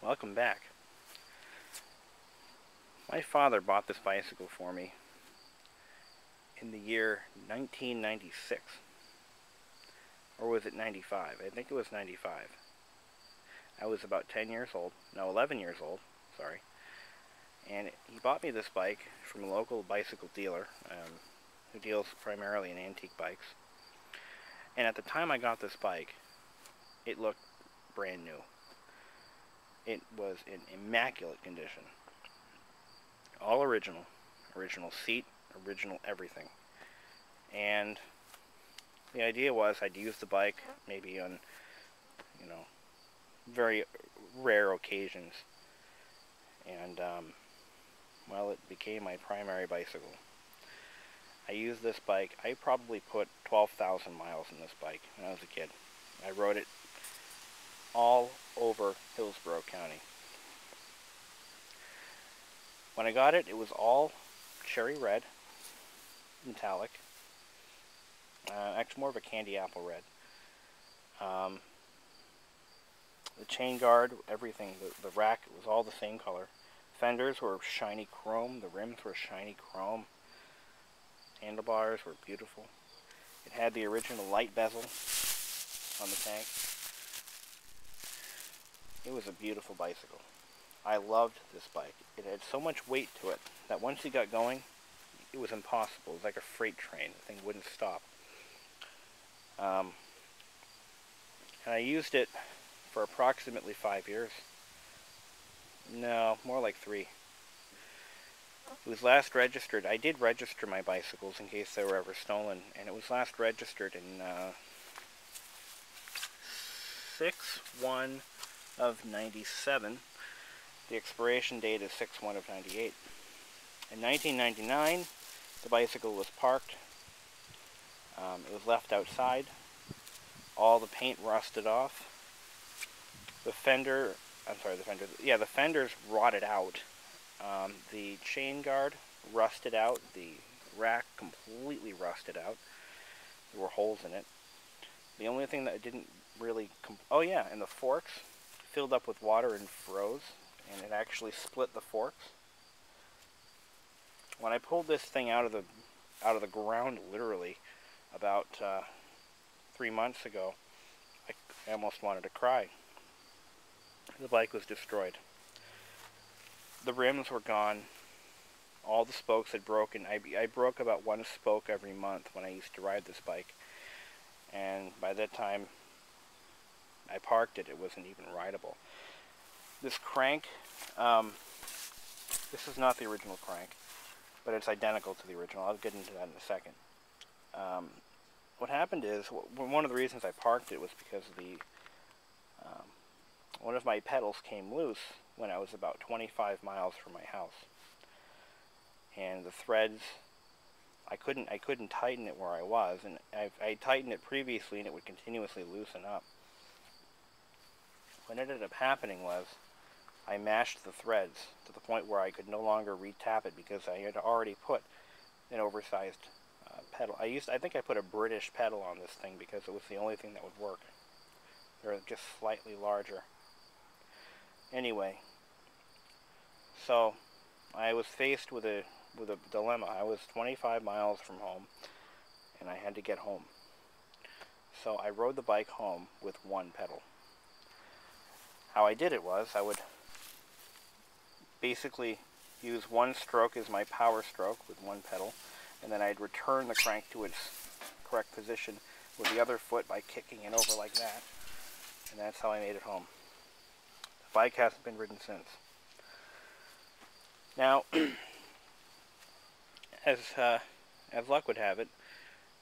Welcome back. My father bought this bicycle for me in the year 1996. Or was it 95? I think it was 95. I was about 10 years old. No, 11 years old. Sorry. And he bought me this bike from a local bicycle dealer who deals primarily in antique bikes. And at the time I got this bike, it looked brand new. It was in immaculate condition. All original. Original seat, original everything. And the idea was I'd use the bike maybe on, very rare occasions. And, well, it became my primary bicycle. I used this bike. I probably put 12,000 miles in this bike when I was a kid. I rode it all over Hillsborough County. When I got it, it was all cherry red, metallic. Actually more of a candy apple red. The chain guard, everything, the rack, it was all the same color. Fenders were shiny chrome, the rims were shiny chrome. Handlebars were beautiful. It had the original light bezel on the tank. It was a beautiful bicycle. I loved this bike. It had so much weight to it that once you got going, it was impossible. It was like a freight train. The thing wouldn't stop. And I used it for approximately 5 years. No, more like 3. It was last registered. I did register my bicycles in case they were ever stolen, and it was last registered in 6/1 of 97. The expiration date is 6/1 of 98. In 1999, the bicycle was parked. It was left outside. All the paint rusted off. The fenders rotted out. The chain guard rusted out. The rack completely rusted out. There were holes in it. The only thing that didn't really... and the forks filled up with water and froze, and it actually split the forks. When I pulled this thing out of the ground, literally, about 3 months ago, I almost wanted to cry. The bike was destroyed. The rims were gone. All the spokes had broken. I broke about 1 spoke every month when I used to ride this bike. And by that time I parked it, it wasn't even rideable. This crank, this is not the original crank, but it's identical to the original. I'll get into that in a second. What happened is, one of the reasons I parked it was because one of my pedals came loose when I was about 25 miles from my house, and the threads, I couldn't tighten it where I was, and I tightened it previously and it would continuously loosen up. What ended up happening was I mashed the threads to the point where I could no longer re-tap it because I had already put an oversized pedal. I think I put a British pedal on this thing because it was the only thing that would work. They're just slightly larger. Anyway, so I was faced with a dilemma. I was 25 miles from home, and I had to get home. So I rode the bike home with 1 pedal. How I did it was I would basically use 1 stroke as my power stroke with 1 pedal, and then I'd return the crank to its correct position with the other foot by kicking it over like that, and that's how I made it home. The bike hasn't been ridden since. Now, as luck would have it,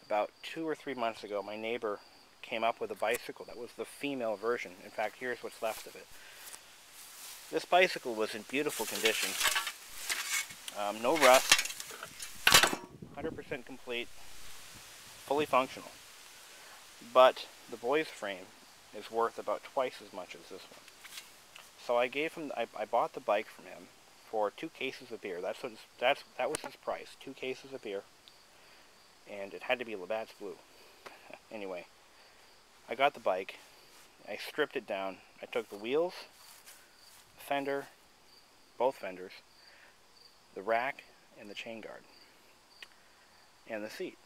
about 2 or 3 months ago, my neighbor came up with a bicycle that was the female version. In fact, here's what's left of it. This bicycle was in beautiful condition. No rust. 100% complete. Fully functional. But the boy's frame is worth about twice as much as this one. So I bought the bike from him for 2 cases of beer. That was his price. 2 cases of beer. And it had to be Labatt's Blue. Anyway, I got the bike. I stripped it down. I took the wheels, fender, both fenders, the rack, and the chain guard, and the seat.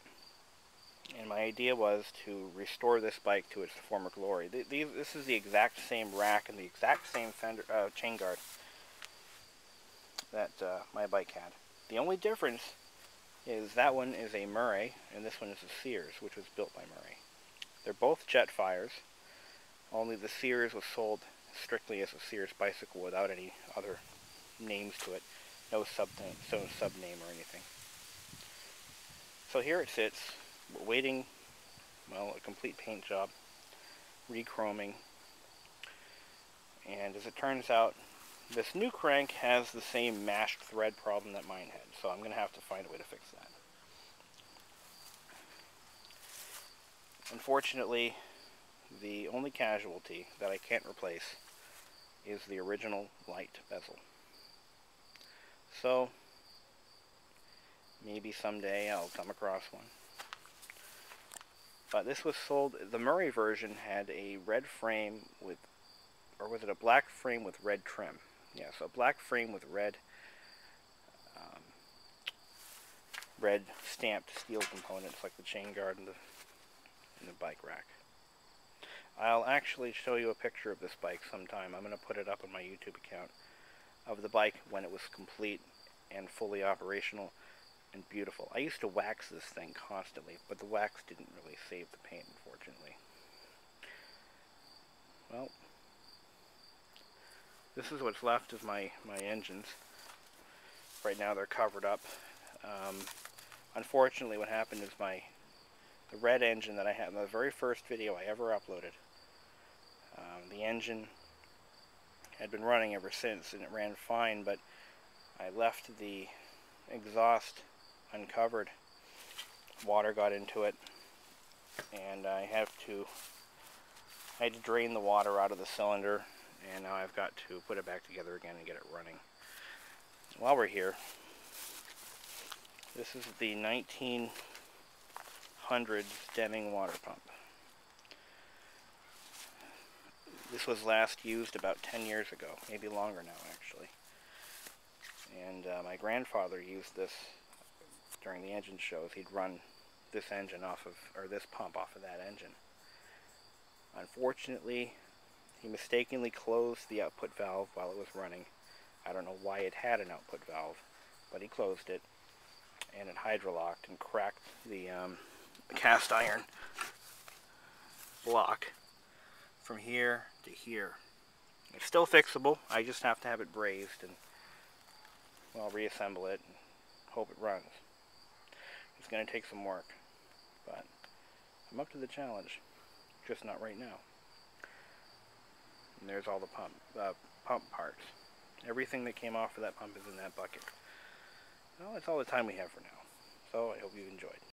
And my idea was to restore this bike to its former glory. This is the exact same rack and the exact same fender, chain guard that my bike had. The only difference is that one is a Murray and this one is a Sears, which was built by Murray. They're both Jetfires, only the Sears was sold strictly as a Sears Bicycle without any other names to it. No subname or anything. So here it sits, waiting, well, a complete paint job, re-chroming, and as it turns out, this new crank has the same mashed thread problem that mine had, so I'm going to have to find a way to fix that. Unfortunately, the only casualty that I can't replace is the original light bezel. So, maybe someday I'll come across one. But this was sold, the Murray version had a red frame with, or was it a black frame with red trim? Yeah, so a black frame with red stamped steel components like the chain guard and the bike rack. I'll actually show you a picture of this bike sometime. I'm going to put it up on my YouTube account of the bike when it was complete and fully operational and beautiful. I used to wax this thing constantly, but the wax didn't really save the paint, unfortunately. Well, this is what's left of my engines. Right now they're covered up. Unfortunately, what happened is the red engine that I had in the very first video I ever uploaded, the engine had been running ever since and it ran fine, but I left the exhaust uncovered. Water got into it and I had to drain the water out of the cylinder, and now I've got to put it back together again and get it running. While we're here, this is the 1900s Deming water pump. This was last used about 10 years ago, maybe longer now actually. And my grandfather used this during the engine shows. He'd run this engine off of, or this pump off of that engine. Unfortunately, he mistakenly closed the output valve while it was running. I don't know why it had an output valve, but he closed it, and it hydrolocked and cracked the cast iron block from here to here. It's still fixable. I just have to have it brazed and, well, reassemble it and hope it runs. It's going to take some work, but I'm up to the challenge, just not right now. And there's all the pump parts. Everything that came off of that pump is in that bucket. Well, that's all the time we have for now. So I hope you enjoyed.